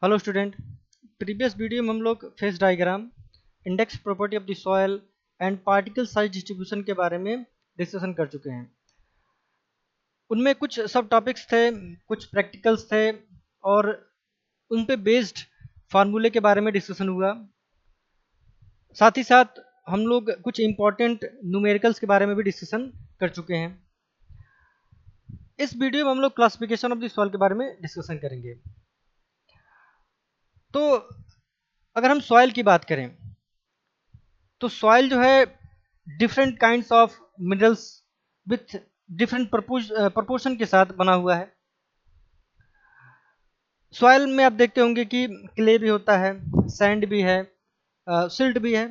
Hello student. Previous video में हम लोग phase diagram, index property of the soil and particle size distribution के बारे में डिस्कशन कर चुके हैं। उनमें कुछ सब टॉपिक्स थे, कुछ प्रैक्टिकल्स थे और उन पे बेस्ड फार्मूले के बारे में डिस्कशन हुआ। साथ ही साथ हम लोग कुछ इम्पॉर्टेंट न्यूमेरिकल्स के बारे में भी डिस्कशन कर चुके हैं। इस वीडियो में हम लोग क्लासिफिकेशन ऑफ द सॉइल के बारे में डिस्कशन करेंगे। तो अगर हम सॉइल की बात करें तो सॉइल जो है different kinds of minerals with different proportion के साथ बना हुआ है। सॉइल में आप देखते होंगे कि क्ले भी होता है, सैंड भी है, सिल्ट भी है।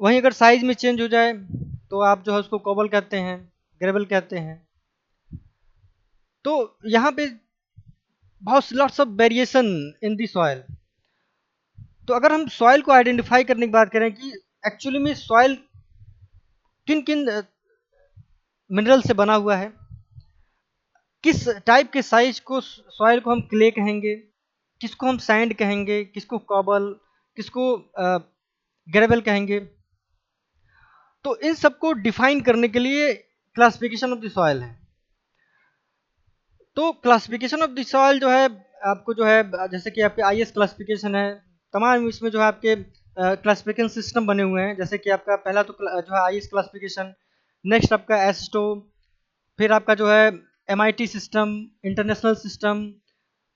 वहीं अगर साइज में चेंज हो जाए तो आप जो है उसको कोबल कहते हैं, ग्रेवल कहते हैं। तो यहाँ पे बहुत lots of variation in the soil. तो अगर हम सॉइल को आइडेंटिफाई करने की बात करें कि एक्चुअली में सॉइल किन किन मिनरल से बना हुआ है, किस टाइप के साइज को सॉइल को हम क्ले कहेंगे, किसको हम सैंड कहेंगे, किसको कॉबल, किसको ग्रेवल कहेंगे। तो इन सबको डिफाइन करने के लिए क्लासिफिकेशन ऑफ द सॉइल है। तो क्लासिफिकेशन ऑफ द सॉइल जो है आपको जो है जैसे कि आपके आईएस क्लासिफिकेशन है, तमाम इसमें जो है आपके क्लासिफिकेशन सिस्टम बने हुए हैं। जैसे कि आपका पहला तो जो है आईएस क्लासिफिकेशन, नेक्स्ट आपका एस्टो, फिर आपका जो है एमआईटी सिस्टम, इंटरनेशनल सिस्टम,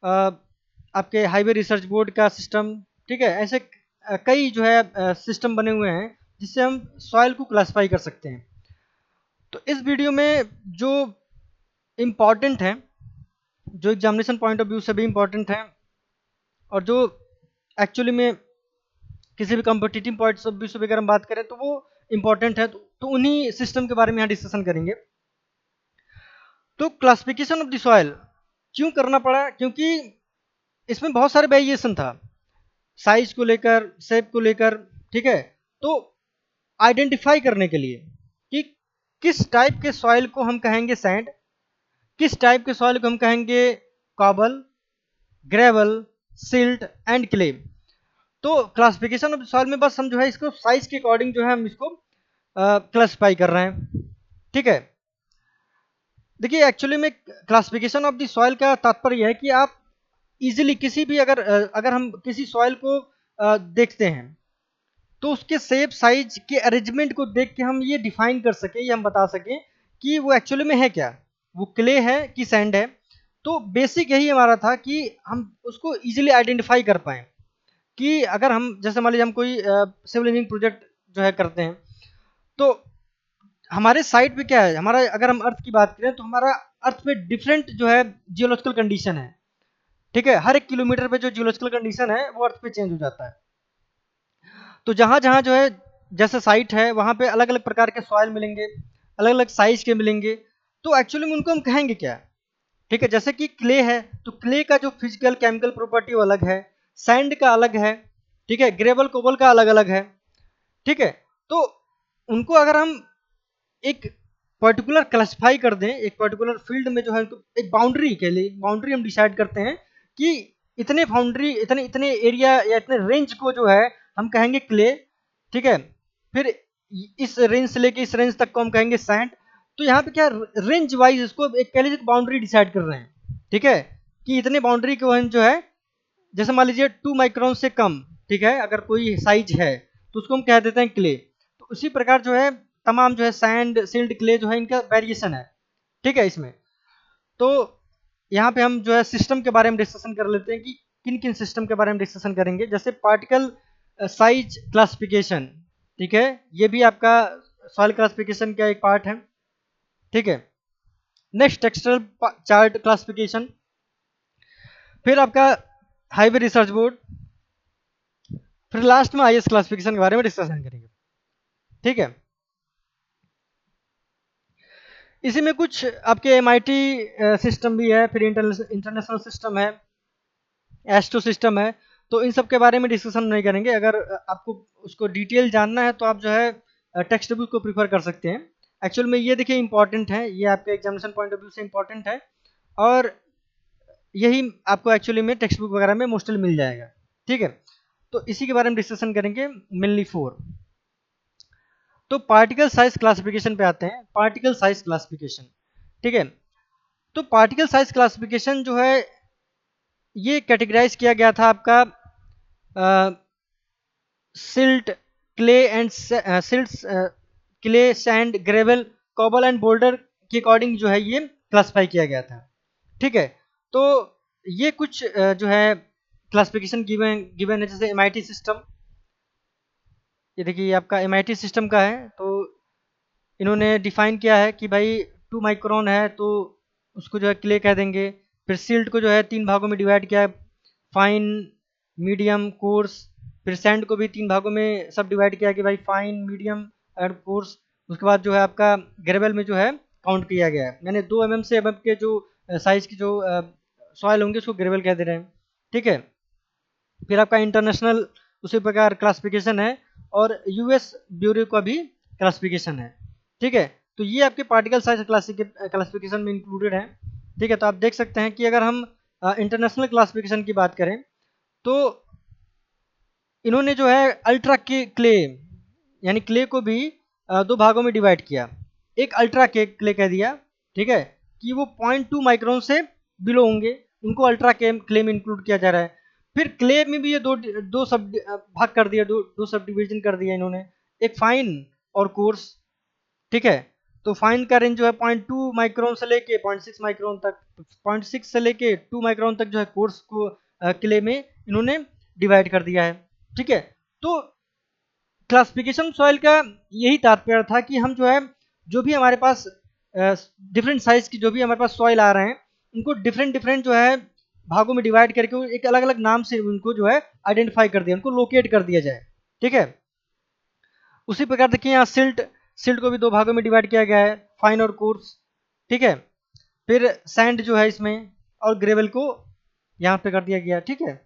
आपके हाईवे रिसर्च बोर्ड का सिस्टम। ठीक है, ऐसे कई जो है सिस्टम बने हुए हैं जिससे हम सॉइल को क्लासिफाई कर सकते हैं। तो इस वीडियो में जो इम्पॉर्टेंट है, जो एग्जामिनेशन पॉइंट ऑफ व्यू से भी इम्पॉर्टेंट है और जो एक्चुअली में किसी भी कॉम्पिटिटिव पॉइंट ऑफ व्यू से अगर हम बात करें तो वो इम्पॉर्टेंट है, तो उन्हीं सिस्टम के बारे में यहाँ डिस्कशन करेंगे। तो क्लासिफिकेशन ऑफ द सॉइल क्यों करना पड़ा? क्योंकि इसमें बहुत सारे वेरिएशन था, साइज को लेकर, शेप को लेकर। ठीक है, तो आइडेंटिफाई करने के लिए कि किस टाइप के सॉइल को हम कहेंगे सैंड, किस टाइप के सॉइल को हम कहेंगे cobble, gravel, silt and clay. तो क्लासिफिकेशन ऑफ सॉइल में बस हम जो है इसको साइज के अकॉर्डिंग जो है हम इसको क्लासिफाई कर रहे हैं। ठीक है, देखिए एक्चुअली में क्लासिफिकेशन ऑफ द सॉइल का तात्पर्य है कि आप इजीली किसी भी अगर हम किसी सॉइल को देखते हैं तो उसके शेप साइज के अरेंजमेंट को देख के हम ये डिफाइन कर सके, ये हम बता सकें कि वो एक्चुअली में है क्या, वो क्ले है कि सैंड है। तो बेसिक यही हमारा था कि हम उसको इजीली आइडेंटिफाई कर पाए कि अगर हम जैसे मान लीजिए हम कोई सिविल इंजीनियरिंग प्रोजेक्ट जो है करते हैं, तो हमारे साइट पे क्या है, हमारा अगर हम अर्थ की बात करें तो हमारा अर्थ पे डिफरेंट जो है जियोलॉजिकल कंडीशन है। ठीक है, हर 1 किलोमीटर पे जो जियोलॉजिकल कंडीशन है वो अर्थ पे चेंज हो जाता है। तो जहाँ जहाँ जो है जैसे साइट है वहाँ पे अलग अलग प्रकार के सॉइल मिलेंगे, अलग अलग साइज के मिलेंगे। तो एक्चुअली में उनको हम कहेंगे क्या? ठीक है, जैसे कि क्ले है तो क्ले का जो फिजिकल केमिकल प्रॉपर्टी वो अलग है, सैंड का अलग है, ठीक है, ग्रेवल कोबल का अलग अलग है। ठीक है, तो उनको अगर हम एक पर्टिकुलर क्लासिफाई कर दें, एक पर्टिकुलर फील्ड में जो है तो एक बाउंड्री के लिए बाउंड्री हम डिसाइड करते हैं कि इतने बाउंड्री, इतने इतने एरिया या इतने रेंज को जो है हम कहेंगे क्ले। ठीक है, फिर इस रेंज से लेके इस रेंज तक को हम कहेंगे सैंड। तो यहाँ पे क्या रेंज वाइज इसको एक कह लीजिए बाउंड्री डिसाइड कर रहे हैं। ठीक है, कि इतने बाउंड्री को हम जो है जैसे मान लीजिए 2 माइक्रोन से कम, ठीक है, अगर कोई साइज है तो उसको हम कह देते हैं क्ले। तो उसी प्रकार जो है तमाम जो है सैंड, सिल्ट, क्ले जो है इनका वेरिएशन है। ठीक है, इसमें तो यहाँ पे हम जो है सिस्टम के बारे में डिस्कशन कर लेते हैं कि किन किन सिस्टम के बारे में डिस्कशन करेंगे। जैसे पार्टिकल साइज क्लासिफिकेशन, ठीक है, ये भी आपका सॉइल क्लासिफिकेशन का एक पार्ट है। ठीक है, नेक्स्ट टेक्सचरल चार्ट क्लासिफिकेशन, फिर आपका हाईवे रिसर्च बोर्ड, फिर लास्ट में आईएस क्लासिफिकेशन के बारे में डिस्कशन करेंगे। ठीक है, इसी में कुछ आपके एमआईटी सिस्टम भी है, फिर इंटरनेशनल सिस्टम है, एस्ट्रो सिस्टम है। तो इन सब के बारे में डिस्कशन नहीं करेंगे। अगर आपको उसको डिटेल जानना है तो आप जो है टेक्स्ट बुक को प्रीफर कर सकते हैं। एक्चुअल में ये देखिए इंपॉर्टेंट है, ये आपके एग्जामिनेशन पॉइंट ऑफ व्यू से इंपॉर्टेंट है। और यही आपको एक्चुअली में टेक्स्ट बुक वगैरह में मोस्टली मिल जाएगा। ठीक है, तो इसी के बारे में डिस्कशन करेंगे मेनली 4। तो पार्टिकल साइज क्लासिफिकेशन पे आते हैं। पार्टिकल साइज क्लासिफिकेशन, ठीक है। तो पार्टिकल साइज क्लासिफिकेशन जो है ये कैटेगराइज किया गया था आपका silt, clay and silt, clay, sand, gravel, cobble and boulder के अकॉर्डिंग जो है ये क्लासिफाई किया गया था। ठीक है, तो ये कुछ जो है क्लासिफिकेशन गिवन गिवन है, जैसे एमआईटी सिस्टम। ये देखिए आपका एमआईटी सिस्टम का है, तो इन्होंने डिफाइन किया है कि भाई 2 माइक्रोन है तो उसको जो है क्ले कह देंगे। फिर सिल्ट को जो है 3 भागों में डिवाइड किया है, फाइन, मीडियम, कोर्स। फिर सैंड को भी 3 भागों में सब डिवाइड किया कि भाई फाइन, मीडियम और कोर्स। उसके बाद जो है आपका ग्रेवल में जो है काउंट किया गया है, मैंने 2 mm से अब के जो साइज की जो सॉइल होंगे उसको ग्रेवल कह दे रहे हैं। ठीक है, फिर आपका इंटरनेशनल उसी प्रकार क्लासिफिकेशन है, और यूएस ब्यूरो का भी क्लासिफिकेशन है। ठीक है, तो ये आपके पार्टिकल साइज क्लासिफिकेशन में इंक्लूडेड है। ठीक है, तो आप देख सकते हैं कि अगर हम इंटरनेशनल क्लासिफिकेशन की बात करें तो इन्होंने जो है अल्ट्रा के क्ले, यानी क्ले को भी 2 भागों में डिवाइड किया। एक अल्ट्रा के क्ले कह दिया, ठीक है, कि वो 0.2 माइक्रोन से बिलो होंगे, उनको अल्ट्रा के क्ले में इंक्लूड किया जा रहा है। फिर क्ले में भी ये दो दो सब भाग कर दिया, दो सब डिवीजन कर दिया इन्होंने, एक फाइन और कोर्स। ठीक है, तो फाइन का रेंज जो है 0.2 माइक्रोन से लेके 0.6 माइक्रोन तक, 0.6 से लेके 2 माइक्रोन तक जो है कोर्स को क्ले में इन्होंने डिवाइड कर दिया है। ठीक है, तो क्लासिफिकेशन सॉइल का यही तात्पर्य था कि हम जो है जो भी हमारे पास डिफरेंट साइज की जो भी हमारे पास सॉइल आ रहे हैं उनको डिफरेंट डिफरेंट जो है भागों में डिवाइड करके एक अलग अलग नाम से उनको जो है आइडेंटिफाई कर दिया, उनको लोकेट कर दिया जाए। ठीक है, उसी प्रकार देखिए यहाँ सिल्ट, सिल्ट को भी 2 भागों में डिवाइड किया गया है, फाइन और कोर्स। ठीक है, फिर सैंड जो है इसमें, और ग्रेवल को यहाँ पे कर दिया गया। ठीक है,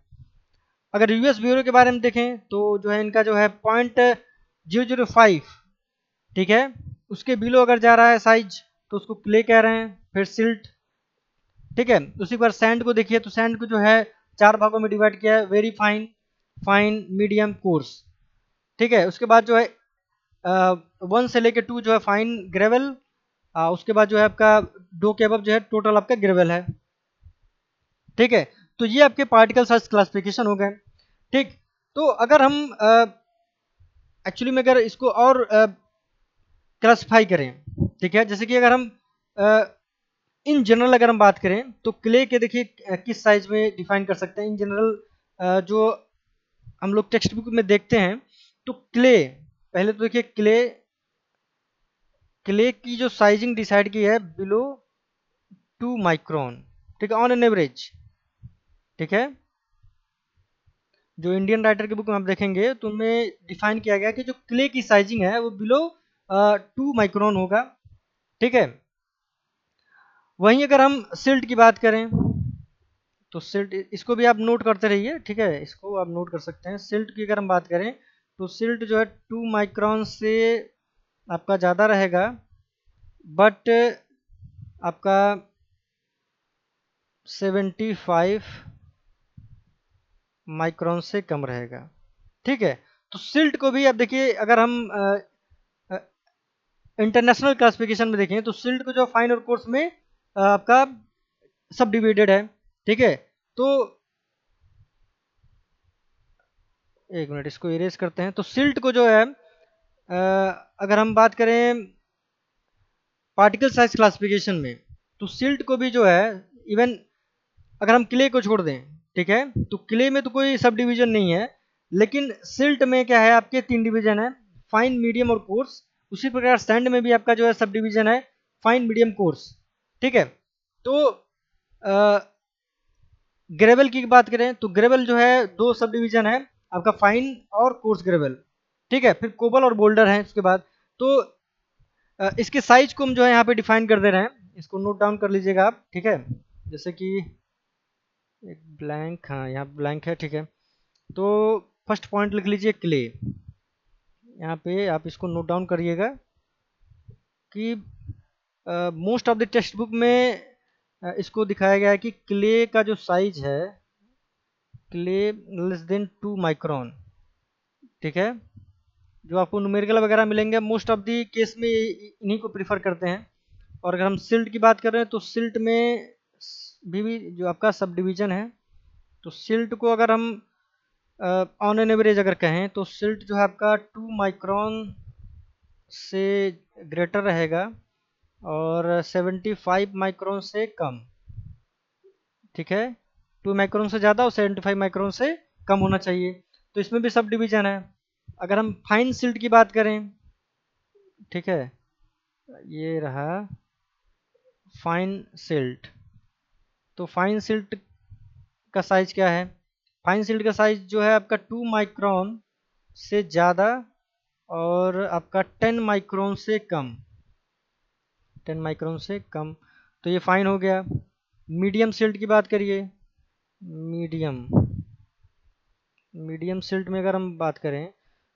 अगर यूएस ब्यूरो के बारे में देखें तो जो है इनका जो है 0.005, ठीक है, उसके बिलो अगर जा रहा है साइज तो उसको क्ले कह रहे हैं। फिर सिल्ट, ठीक है, उसी पर सैंड को देखिए तो सैंड को जो है 4 भागों में डिवाइड किया है, very fine, fine, medium, course. ठीक है, उसके बाद जो है 1 से लेके 2 जो है फाइन ग्रेवल, उसके बाद जो है आपका 2 के अबव जो है टोटल आपका ग्रेवल है। ठीक है, तो ये आपके पार्टिकल साइज क्लासिफिकेशन हो गए। ठीक, तो अगर हम एक्चुअली में अगर इसको और क्लासिफाई करें, ठीक है, जैसे कि अगर हम इन जनरल अगर हम बात करें तो क्ले के देखिए किस साइज में डिफाइन कर सकते हैं इन जनरल। जो हम लोग टेक्स्ट बुक में देखते हैं तो क्ले, पहले तो देखिए क्ले, क्ले की जो साइजिंग डिसाइड की है बिलो 2 माइक्रोन, ठीक है, ऑन एन एवरेज। ठीक है, जो इंडियन राइटर की बुक में आप देखेंगे तो उनमें डिफाइन किया गया कि जो क्ले की साइजिंग है वो बिलो 2 माइक्रोन होगा। ठीक है, वहीं अगर हम सिल्ट की बात करें तो सिल्ट, इसको भी आप नोट करते रहिए। ठीक है, इसको आप नोट कर सकते हैं। सिल्ट की अगर हम बात करें तो सिल्ट जो है 2 माइक्रोन से आपका ज़्यादा रहेगा, बट आपका 75 माइक्रोन से कम रहेगा। ठीक है, तो सिल्ट को भी अब देखिए अगर हम इंटरनेशनल क्लासिफिकेशन में देखें तो सिल्ट को जो फाइन और कोर्स में आपका सब डिवाइडेड है। ठीक है, तो एक मिनट इसको इरेज करते हैं। तो सिल्ट को जो है अगर हम बात करें पार्टिकल साइज क्लासिफिकेशन में तो सिल्ट को भी जो है इवन अगर हम क्ले को छोड़ दें, ठीक है, तो क्ले में तो कोई सब डिवीजन नहीं है, लेकिन सिल्ट में क्या है आपके 3 डिवीजन है, फाइन, मीडियम और कोर्स। उसी प्रकार सैंड में भी आपका जो है सब डिवीजन है, फाइन, मीडियम, कोर्स। ठीक है, तो ग्रेवल की बात करें तो ग्रेवल जो है 2 सब डिवीजन है आपका, फाइन और कोर्स ग्रेवल। ठीक है, फिर कोबल और बोल्डर है उसके बाद। तो इसके साइज को हम जो है यहाँ पे डिफाइन कर दे रहे हैं, इसको नोट डाउन कर लीजिएगा आप। ठीक है, जैसे कि एक ब्लैंक, हाँ यहाँ ब्लैंक है। ठीक है, तो फर्स्ट पॉइंट लिख लीजिए क्ले, यहाँ पे आप इसको नोट डाउन करिएगा कि most of the text book में इसको दिखाया गया है कि क्ले का जो साइज है, क्ले लेस देन 2 माइक्रोन। ठीक है, जो आपको न्यूमेरिकल वगैरह मिलेंगे मोस्ट ऑफ दी केस में इन्हीं को प्रीफर करते हैं। और अगर हम सिल्ट की बात कर रहे हैं तो सिल्ट में भी जो आपका सब डिवीजन है, तो सिल्ट को अगर हम ऑन एन एवरेज अगर कहें तो सिल्ट जो है आपका 2 माइक्रोन से ग्रेटर रहेगा और 75 माइक्रोन से कम। ठीक है, 2 माइक्रोन से ज़्यादा और 75 माइक्रोन से कम होना चाहिए। तो इसमें भी सब डिवीजन है। अगर हम फाइन सिल्ट की बात करें, ठीक है, ये रहा फाइन सिल्ट। तो फाइन सिल्ट का साइज क्या है? फाइन सिल्ट का साइज जो है आपका 2 माइक्रोन से ज़्यादा और आपका 10 माइक्रोन से कम। 10 माइक्रोन से कम, तो ये फाइन हो गया। मीडियम सिल्ट की बात करिए। मीडियम मीडियम सिल्ट में अगर हम बात करें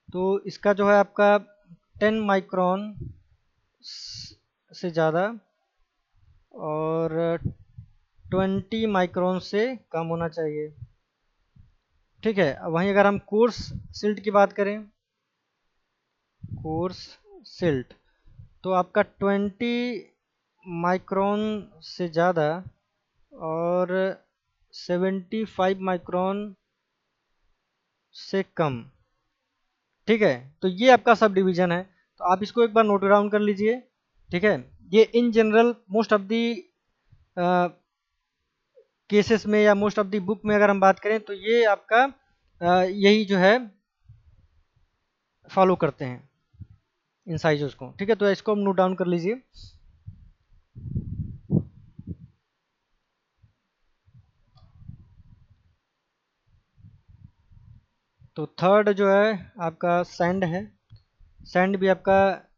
तो इसका जो है आपका 10 माइक्रोन से ज़्यादा और 20 माइक्रोन से कम होना चाहिए। ठीक है, वहीं अगर हम कोर्स सिल्ट की बात करें, कोर्स सिल्ट, तो आपका 20 माइक्रोन से ज़्यादा और 75 माइक्रोन से कम। ठीक है, तो ये आपका सब डिवीजन है। तो आप इसको एक बार नोट डाउन कर लीजिए। ठीक है, ये in general most of the cases में या मोस्ट ऑफ दी बुक में अगर हम बात करें तो ये आपका यही जो है फॉलो करते हैं इन साइजों को। ठीक है, तो इसको हम नोट डाउन कर लीजिए। तो थर्ड जो है आपका सैंड है। सैंड भी आपका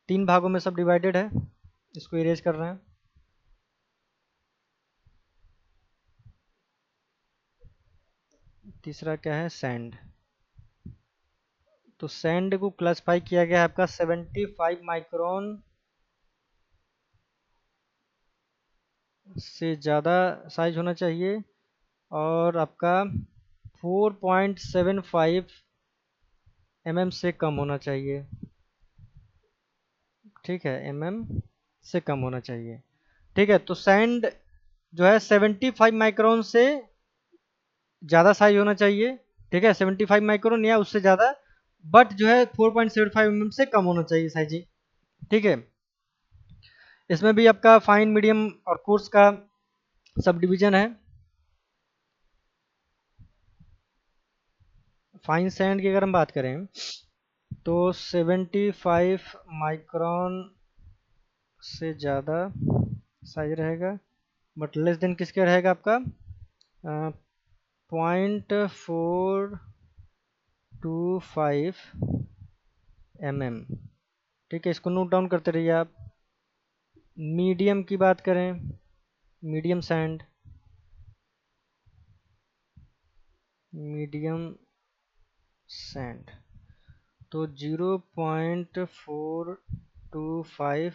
3 भागों में सब डिवाइडेड है। इसको इरेज कर रहे हैं। तीसरा क्या है? सैंड। तो सैंड को क्लासिफाई किया गया है आपका 75 माइक्रोन से ज़्यादा साइज होना चाहिए और आपका 4.75 mm से कम होना चाहिए। ठीक है, mm से कम होना चाहिए। ठीक है, तो सैंड जो है 75 माइक्रोन से ज़्यादा साइज होना चाहिए। ठीक है, 75 माइक्रोन या उससे ज़्यादा, बट जो है 4.75 mm से कम होना चाहिए साइजिंग। ठीक है, इसमें भी आपका फाइन, मीडियम और कोर्स का सब डिवीजन है। फाइन सैंड की अगर हम बात करें तो 75 माइक्रोन से ज़्यादा साइज रहेगा, बट लेस देन किसके रहेगा आपका 0.425 mm। ठीक है, इसको नोट डाउन करते रहिए आप। मीडियम की बात करें, मीडियम सैंड, मीडियम सैंड तो 0.425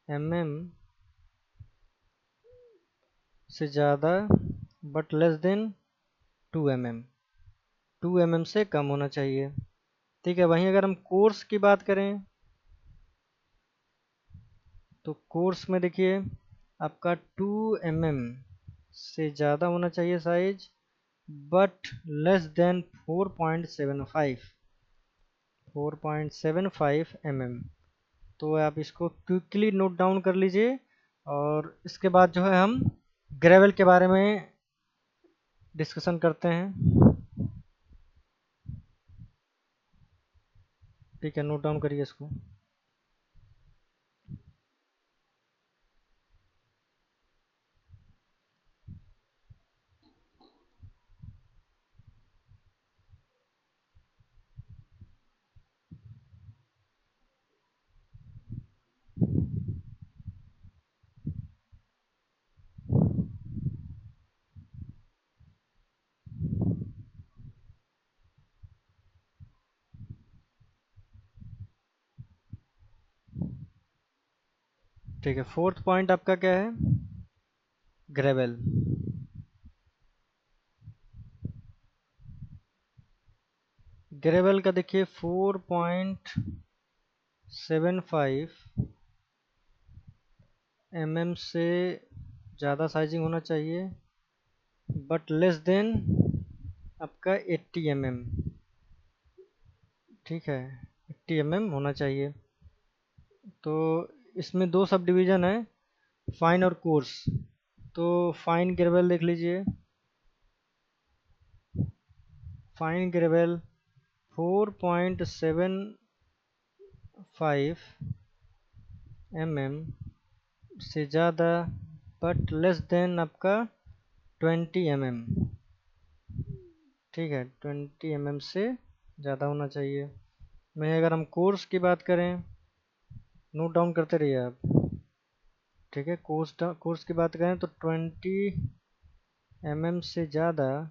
mm से ज़्यादा but less than 2 mm, 2 mm से कम होना चाहिए। ठीक है, वहीं अगर हम कोर्स की बात करें तो कोर्स में देखिए आपका 2 mm से ज़्यादा होना चाहिए size, but less than 4.75 mm। तो आप इसको क्विकली नोट डाउन कर लीजिए और इसके बाद जो है हम ग्रेवल के बारे में डिस्कशन करते हैं। ठीक है, नोट डाउन करिए इसको। ठीक है, फोर्थ पॉइंट आपका क्या है? ग्रेवल। ग्रेवल का देखिए 4.75 mm से ज़्यादा साइजिंग होना चाहिए, बट लेस देन आपका 80 mm। ठीक है, 80 mm होना चाहिए। तो इसमें दो सब डिवीज़न है, फाइन और कोर्स। तो फाइन ग्रेवल देख लीजिए, फाइन ग्रेवल 4.75 mm से ज़्यादा बट लेस देन आपका 20 mm। ठीक है, 20 mm से ज़्यादा होना चाहिए। मैं अगर हम कोर्स की बात करें, नोट डाउन करते रहिए आप। ठीक है, कोर्स की बात करें तो 20 mm से ज़्यादा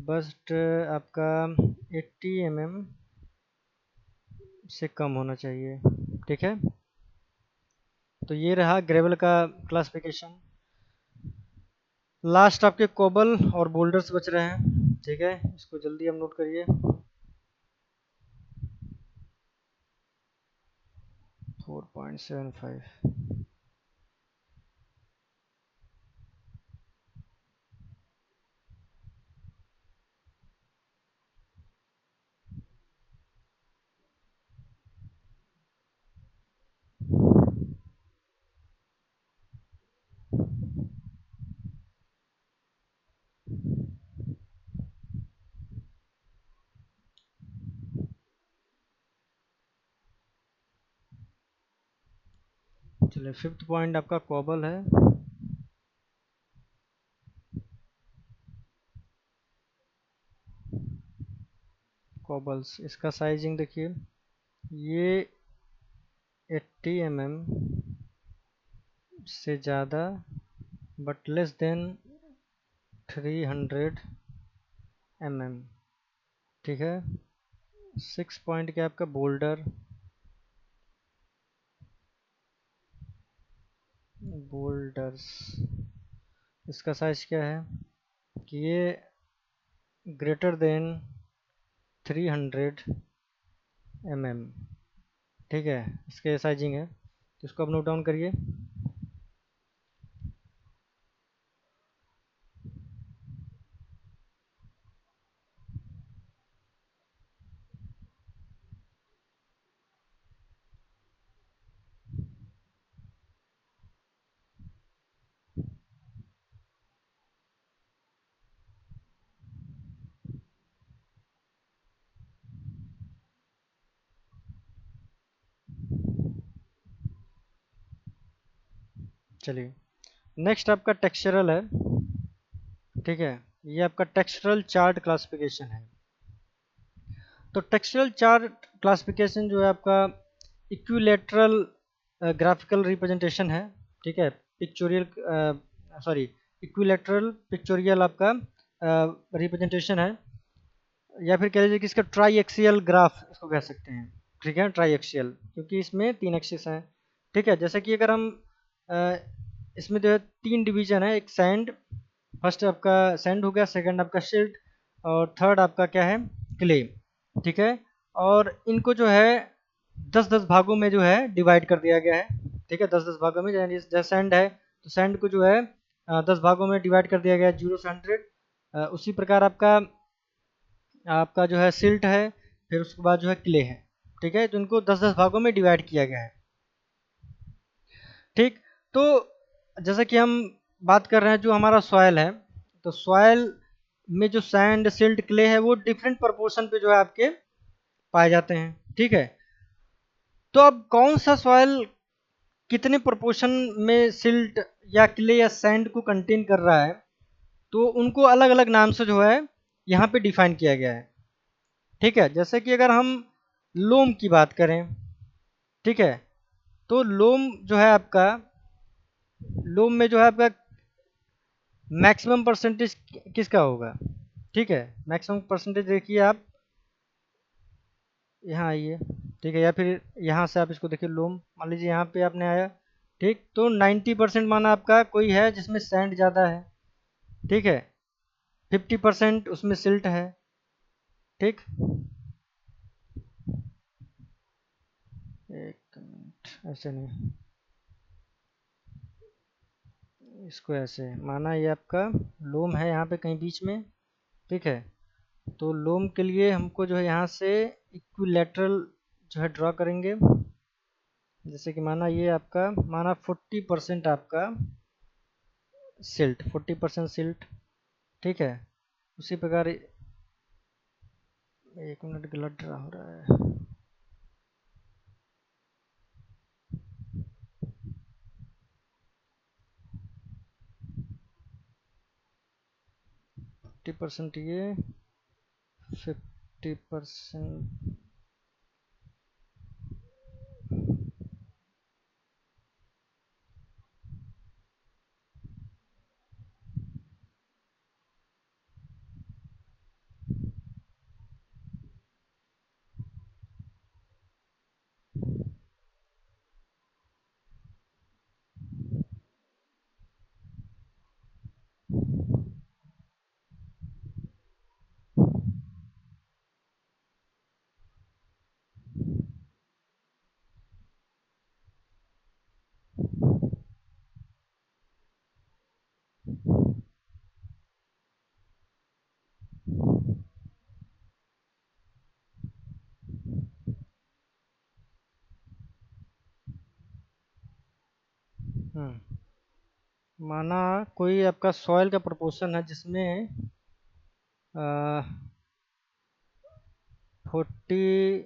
बस आपका 80 mm से कम होना चाहिए। ठीक है, तो ये रहा ग्रेवल का क्लासिफिकेशन। लास्ट आपके कोबल और बोल्डर्स बच रहे हैं। ठीक है, इसको जल्दी हम नोट करिए। 4.75। चलिए, फिफ्थ पॉइंट आपका कोबल है। कोबल्स, इसका साइजिंग देखिए, ये 80 mm से ज़्यादा बट लेस देन 300 mm। ठीक है, सिक्स पॉइंट क्या आपका बोल्डर। बोल्डर्स, इसका साइज क्या है कि ये ग्रेटर देन 300 mm। ठीक है, इसके साइजिंग है, तो इसको आप नोट डाउन करिए। चलिए, नेक्स्ट आपका टेक्सचरल है। ठीक है, ये आपका टेक्सचरल चार्ट क्लासिफिकेशन है। तो टेक्सचरल चार्ट क्लासिफिकेशन जो है आपका इक्विलेटरल ग्राफिकल रिप्रेजेंटेशन है। ठीक है, पिक्चोरियल, सॉरी, इक्विलेटरल पिक्चोरियल आपका रिप्रेजेंटेशन है, या फिर कह लीजिए कि इसका ट्राई एक्सियल ग्राफ इसको कह सकते हैं। ठीक है, ट्राई एक्सियल, क्योंकि इसमें तीन एक्सिस हैं। ठीक है, जैसे कि अगर हम अ, इसमें जो है तीन डिवीजन है, एक सैंड, फर्स्ट आपका सैंड हो गया, सेकंड आपका शिल्ट, और थर्ड आपका क्या है, क्ले। ठीक है, और इनको जो है 10-10 भागों में जो है डिवाइड कर दिया गया है। ठीक है, 10-10 भागों में, यानी जैसे सैंड है तो सैंड को जो है 10 भागों में डिवाइड कर दिया गया है, 0 से 100। उसी प्रकार आपका आपका जो है सिल्ट है, फिर उसके बाद जो है क्ले है। ठीक है, तो इनको 10-10 भागों में डिवाइड किया गया है। ठीक, तो जैसा कि हम बात कर रहे हैं जो हमारा सॉयल है, तो सॉयल में जो सैंड सिल्ट क्ले है वो डिफरेंट प्रोपोर्शन पे जो है आपके पाए जाते हैं। ठीक है, तो अब कौन सा सॉयल कितने प्रोपोर्शन में सिल्ट या क्ले या सैंड को कंटेन कर रहा है, तो उनको अलग अलग नाम से जो है यहाँ पे डिफाइन किया गया है। ठीक है, जैसे कि अगर हम लोम की बात करें, ठीक है, तो लोम जो है आपका, लोम में जो है आपका मैक्सिमम परसेंटेज किसका होगा। ठीक है, मैक्सिमम परसेंटेज देखिए आप, यहाँ आइए। ठीक है, या फिर यहाँ से आप इसको देखिए, लोम मान लीजिए यहाँ पे आपने आया। ठीक, तो 90% माना आपका कोई है जिसमें सैंड ज़्यादा है, ठीक है, 50% उसमें सिल्ट है। ठीक, एक मिनट, ऐसे नहीं, इसको ऐसे माना ये आपका लोम है यहाँ पे कहीं बीच में, ठीक है। तो लोम के लिए हमको जो है यहाँ से इक्विलेटरल जो है ड्रॉ करेंगे। जैसे कि माना ये आपका माना 40% आपका सिल्ट, 40% सिल्ट, ठीक है। उसी प्रकार, एक मिनट, गलत ड्रा हो रहा है। 50% ये, 50%, माना कोई आपका सॉइल का प्रोपोर्शन है जिसमें 40,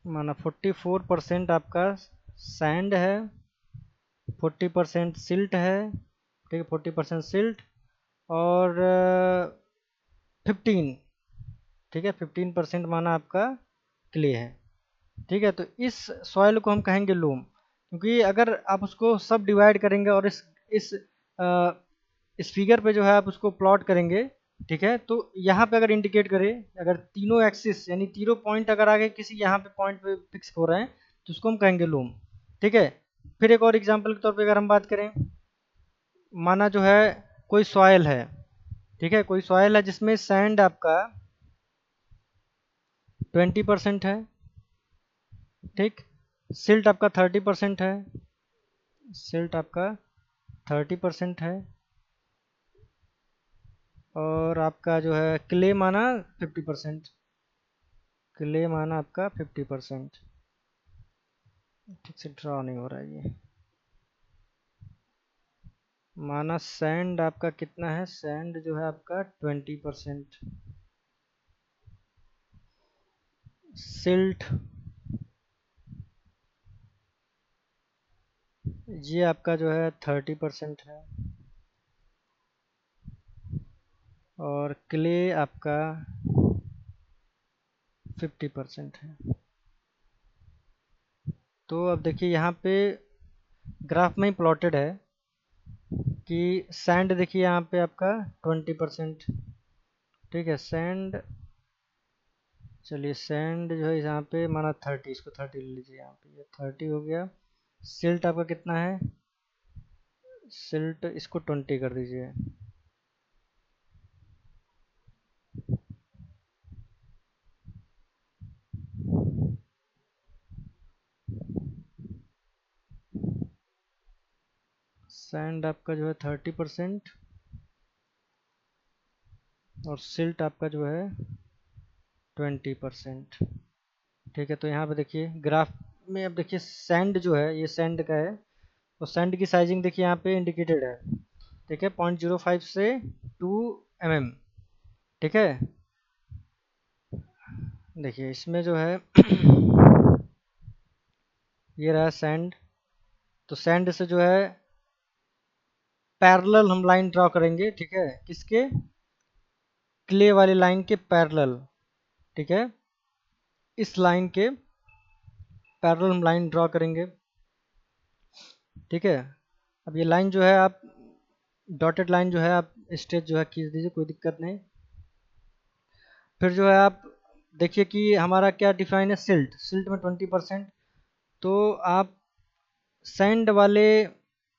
माना 44% आपका सैंड है, 40% सिल्ट है, ठीक है, 40% सिल्ट, और 15, ठीक है, 15% माना आपका क्ले है, ठीक है। तो इस सॉइल को हम कहेंगे लोम, क्योंकि अगर आप उसको सब डिवाइड करेंगे और इस अ, इस फिगर पे जो है आप उसको प्लॉट करेंगे, ठीक है, तो यहाँ पे अगर इंडिकेट करें, अगर तीनों एक्सिस यानी तीनों पॉइंट अगर आगे किसी यहाँ पे पॉइंट पे फिक्स हो रहे हैं तो उसको हम कहेंगे लूम, ठीक है। फिर एक और एग्जांपल के तौर पे अगर हम बात करें, माना जो है कोई सॉयल है, ठीक है, कोई सॉयल है जिसमें सैंड आपका 20% है, ठीक, सिल्ट आपका 30% है, सिल्ट आपका 30% है, और आपका जो है क्ले माना 50%, क्ले माना आपका 50%। ठीक से ड्रॉ नहीं हो रहा है ये। माना सैंड आपका कितना है, सैंड जो है आपका 20%, सिल्ट ये आपका जो है 30% है, और क्ले आपका 50% है। तो अब देखिए यहाँ पे ग्राफ में ही प्लॉटेड है कि सैंड देखिए यहाँ पे आपका 20%, ठीक है, सैंड, चलिए सैंड जो है यहाँ पे माना 30, इसको 30 ले लीजिए, यहाँ पे ये 30 हो गया। सिल्ट आपका कितना है, सिल्ट इसको 20 कर दीजिए, सैंड आपका जो है 30% और सिल्ट आपका जो है 20%, ठीक है। तो यहाँ पे देखिए ग्राफ में, अब देखिए सैंड जो है ये सैंड का है, तो सैंड की साइजिंग देखिए यहाँ पे इंडिकेटेड है, ठीक है, 0.05 से 2 mm, ठीक है। देखिए इसमें जो है ये रहा सैंड, तो सैंड से जो है पैरेलल हम लाइन ड्रॉ करेंगे, ठीक है, किसके, क्ले वाली लाइन के पैरेलल, ठीक है, इस लाइन के पैरेलल हम लाइन ड्रॉ करेंगे, ठीक है। अब ये लाइन जो है आप डॉटेड लाइन जो है आप स्ट्रेच जो है खींच दीजिए, कोई दिक्कत नहीं। फिर जो है आप देखिए कि हमारा क्या डिफाइन है, सिल्ट, सिल्ट में 20%, तो आप सैंड वाले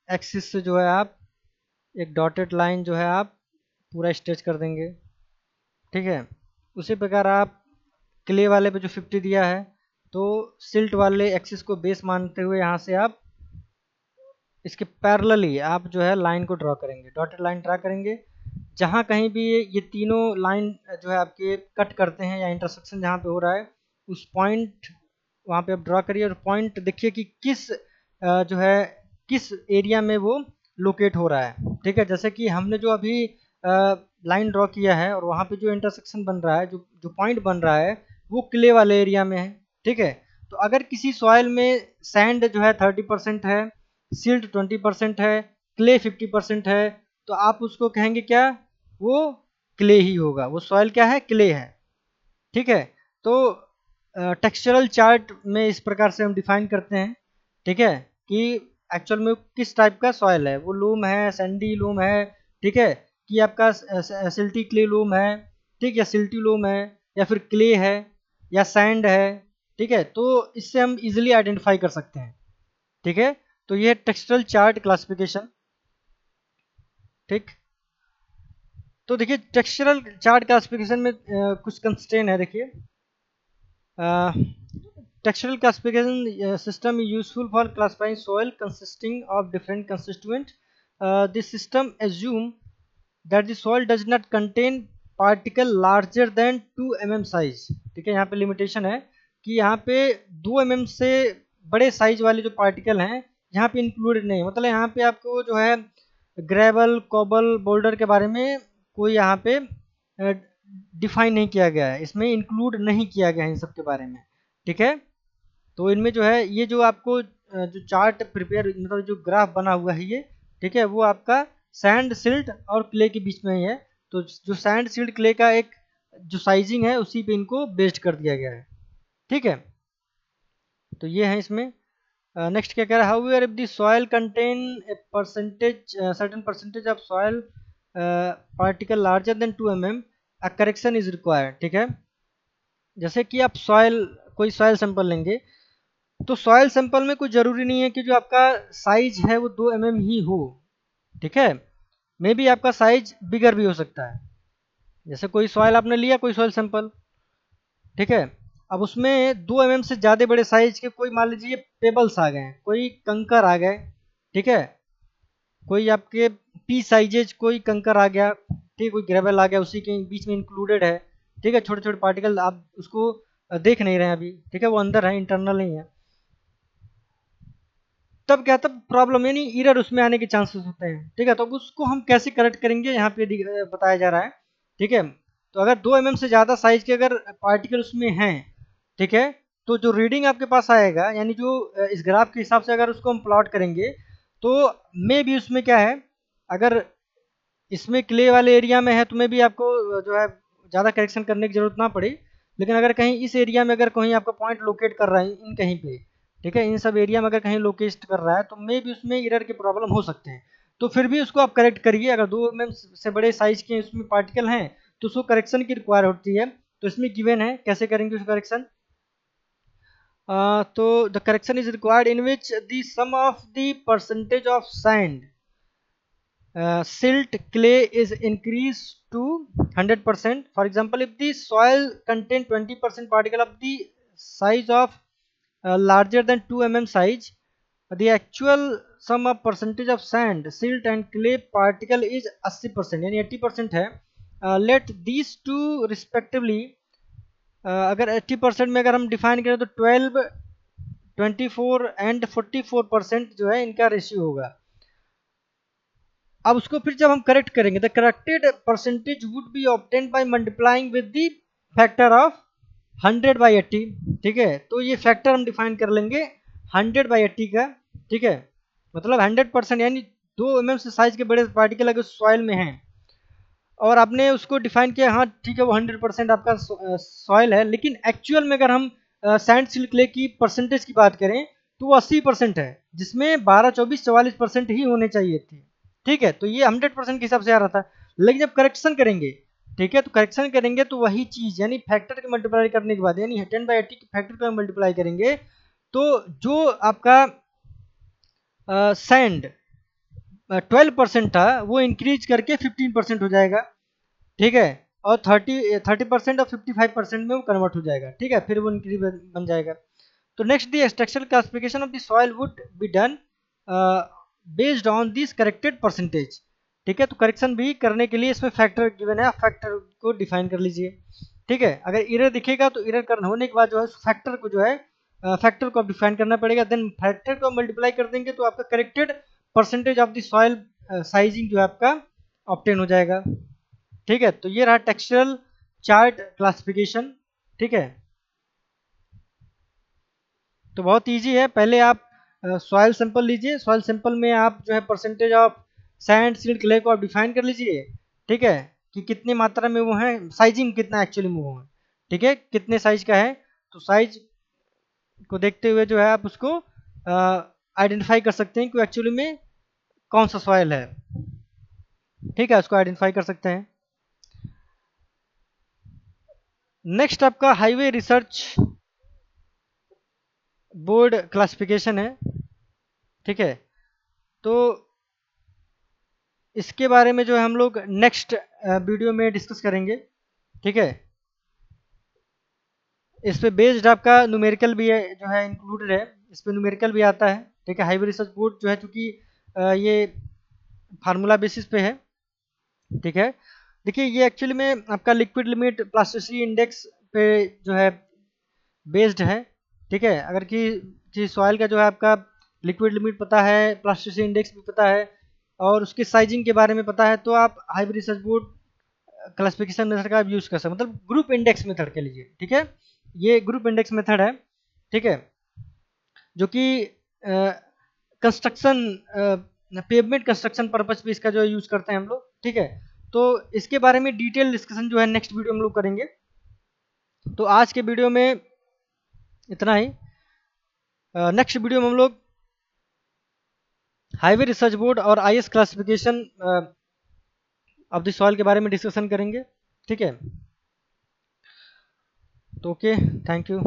एक्सिस से जो है आप एक डॉटेड लाइन जो है आप पूरा स्ट्रेच कर देंगे, ठीक है। उसी प्रकार आप क्ले वाले पे जो 50 दिया है, तो सिल्ट वाले एक्सिस को बेस मानते हुए यहाँ से आप इसके पैरेलली आप जो है लाइन को ड्रॉ करेंगे, डॉटेड लाइन ड्रा करेंगे। जहाँ कहीं भी ये तीनों लाइन जो है आपके कट करते हैं या इंटरसेक्शन जहाँ पे हो रहा है, उस पॉइंट वहाँ पे आप ड्रॉ करिए और पॉइंट देखिए कि किस जो है किस एरिया में वो लोकेट हो रहा है, ठीक है। जैसे कि हमने जो अभी लाइन ड्रॉ किया है और वहाँ पे जो इंटरसेक्शन बन रहा है, जो जो पॉइंट बन रहा है, वो क्ले वाले एरिया में है, ठीक है। तो अगर किसी सॉइल में सैंड जो है 30% है, सिल्ट 20% है, क्ले 50% है, तो आप उसको कहेंगे क्या, वो क्ले ही होगा, वो सॉइल क्या है, क्ले है, ठीक है। तो टेक्सचरल चार्ट में इस प्रकार से हम डिफाइन करते हैं, ठीक है, कि एक्चुअल में किस टाइप का सॉइल है, वो लूम है, सैंडी लूम है, ठीक है, कि आपका सिल्टी क्ले लूम है, ठीक, या सिल्टी लूम है, या फिर क्ले है, या सैंड है, ठीक है। तो इससे हम इजिली आइडेंटिफाई कर सकते हैं, ठीक है। तो ये टेक्सचरल चार्ट क्लासिफिकेशन, ठीक। तो देखिए टेक्सचरल चार्ट क्लासिफिकेशन में कुछ कंस्ट्रेंट है, देखिए textural classification system is useful for classifying soil consisting of different constituents. This system assume that the soil does not contain particle larger than 2 mm size, ठीक है। यहाँ पे लिमिटेशन है कि यहाँ पे 2 mm से बड़े साइज वाले जो पार्टिकल हैं यहाँ पे इंक्लूडेड नहीं है, मतलब यहाँ पे आपको जो है ग्रेवल, कोबल, बोल्डर के बारे में कोई यहाँ पे डिफाइन नहीं किया गया है, इसमें इंक्लूड नहीं किया गया है इन सब के बारे में, ठीक है। तो इनमें जो है ये जो आपको जो चार्ट प्रिपेयर मतलब जो ग्राफ बना हुआ है ये, ठीक है, वो आपका सैंड, सिल्ट और क्ले के बीच में ही है। तो जो सैंड, सिल्ट, क्ले का एक जो साइजिंग है उसी पे इनको बेस्ड कर दिया गया है, ठीक है। तो ये है इसमें। नेक्स्ट क्या कह रहा है, however if the soil contain a percentage certain percentage of soil particle larger than 2 mm a correction is required, ठीक है। जैसे कि आप सॉइल कोई सॉइल सैंपल लेंगे, तो सॉइल सैंपल में कोई ज़रूरी नहीं है कि जो आपका साइज है वो 2 mm ही हो, ठीक है। मे बी आपका साइज बिगर भी हो सकता है। जैसे कोई सॉइल आपने लिया, कोई सॉइल सैंपल, ठीक है, अब उसमें 2 mm से ज़्यादा बड़े साइज के कोई मान लीजिए पेबल्स आ गए, कोई कंकर आ गए, ठीक है, कोई आपके पी साइजेज कोई कंकर आ गया, ठीक, कोई ग्रेवल आ गया उसी के बीच में इंक्लूडेड है, ठीक है। छोटे छोटे पार्टिकल आप उसको देख नहीं रहे हैं अभी, ठीक है, वो अंदर है, इंटरनल नहीं है, तब क्या, तब प्रॉब्लम यानी एरर उसमें आने के चांसेस होते हैं, ठीक है। तो अब उसको हम कैसे करेक्ट करेंगे यहाँ पे बताया जा रहा है, ठीक है। तो अगर 2 mm से ज़्यादा साइज के अगर पार्टिकल उसमें हैं, ठीक है, तो जो रीडिंग आपके पास आएगा यानी जो इस ग्राफ के हिसाब से अगर उसको हम प्लॉट करेंगे, तो मे भी उसमें क्या है, अगर इसमें क्ले वाले एरिया में है तो में भी आपको जो है ज़्यादा करेक्शन करने की ज़रूरत ना पड़े, लेकिन अगर कहीं इस एरिया में अगर कहीं आपका पॉइंट लोकेट कर रहा है इन कहीं पे, ठीक है, इन सब एरिया में अगर कहीं लोकेट कर रहा है तो मे भी उसमें एरर के प्रॉब्लम हो सकते हैं। तो फिर भी उसको आप करेक्ट करिए, अगर 2 mm से बड़े साइज के उसमें पार्टिकल हैं तो उसको करेक्शन की रिक्वायर होती है। तो इसमें गिवन है कैसे करेंगे उसको करेक्शन। तो the correction is required in which the sum of the percentage of sand, silt, clay is increased to 100%. For example, if the soil contain 20% particle of the size of larger than 2 mm size, the actual sum of percentage of sand, silt and clay particle is 80%, यानी 80% है। let these two respectively, अगर 80% में अगर हम define करें तो 12, 24 and 44% जो है इनका रेशियो होगा। अब उसको फिर जब हम करेक्ट करेंगे, the corrected percentage would be obtained by multiplying with the factor of 100/80, ठीक है। तो ये फैक्टर हम डिफाइन कर लेंगे 100/80 का, ठीक है, मतलब 100% यानी 2 mm से साइज के बड़े पार्टिकल अगर सॉइल में हैं और आपने उसको डिफाइन किया, हाँ ठीक है वो 100% आपका सॉइल है, लेकिन एक्चुअल में अगर हम सैंड, सिल्ट, क्ले की परसेंटेज की बात करें तो वो 80% है, जिसमें 12, 24, 44% ही होने चाहिए थे, ठीक है। तो ये 100% के हिसाब से आ रहा था, लेकिन जब करेक्शन करेंगे, ठीक है, तो करेक्शन करेंगे तो वही चीज यानी फैक्टर के मल्टीप्लाई करने के बाद यानी 10/80 के फैक्टर का मल्टीप्लाई करेंगे, तो जो आपका सैंड 12% था, वो इंक्रीज करके 15% हो जाएगा, ठीक है। और 30% और 55% में वो कन्वर्ट हो जाएगा, ठीक है, फिर वो इंक्रीज बन जाएगा। तो next the structural classification of the soil would be done based on this corrected percentage, ठीक है। तो करेक्शन भी करने के लिए इसमें फैक्टर गिवन है, आप फैक्टर को डिफाइन कर लीजिए, ठीक है। अगर एरर दिखेगा तो एरर करना होने के बाद जो है फैक्टर को जो है फैक्टर को आप डिफाइन करना पड़ेगा, देन फैक्टर को मल्टीप्लाई कर देंगे तो आपका corrected percentage of the soil sizing जो है आपका ऑब्टेन हो जाएगा, ठीक है। तो ये रहा टेक्सचरल चार्ट क्लासिफिकेशन, ठीक है। तो बहुत इजी है, पहले आप सॉइल सैंपल लीजिए, सॉइल सैंपल में आप जो है percentage of sand seed clay को आप डिफाइन कर लीजिए, ठीक है, कि कितनी मात्रा में वो है, साइजिंग कितना एक्चुअली में वो है, ठीक है, कितने साइज का है। तो साइज को देखते हुए जो है आप उसको आइडेंटिफाई कर सकते हैं कि एक्चुअली में कौन सा सॉइल है, ठीक है, उसको आइडेंटिफाई कर सकते हैं। नेक्स्ट आपका हाईवे रिसर्च बोर्ड क्लासिफिकेशन है, ठीक है। तो इसके बारे में जो है हम लोग नेक्स्ट वीडियो में डिस्कस करेंगे, ठीक है। इस पे बेस्ड आपका न्यूमेरिकल भी है जो है इंक्लूडेड है, इस पे न्यूमेरिकल भी आता है, ठीक है। हाईवे रिसर्च बोर्ड जो है चूंकि ये फार्मूला बेसिस पे है, ठीक है। देखिए ये एक्चुअली में आपका लिक्विड लिमिट प्लास्टिसिटी इंडेक्स पे जो है बेस्ड है, ठीक है। अगर कि सॉइल का जो है आपका लिक्विड लिमिट पता है, प्लास्टिसिटी इंडेक्स भी पता है और उसकी साइजिंग के बारे में पता है, तो आप highway research board classification method का यूज कर सकते, मतलब ग्रुप इंडेक्स मेथड के लिए, ठीक है। ये ग्रुप इंडेक्स मेथड है, ठीक है, जो कि कंस्ट्रक्शन पेवमेंट कंस्ट्रक्शन पर्पज पे इसका जो यूज करते हैं हम लोग, ठीक है। तो इसके बारे में डिटेल डिस्कशन जो है नेक्स्ट वीडियो हम लोग करेंगे। तो आज के वीडियो में इतना ही, नेक्स्ट वीडियो में हम लोग हाईवे रिसर्च बोर्ड और IS classification of the soil के बारे में डिस्कशन करेंगे, ठीक है। तो ओके, थैंक यू।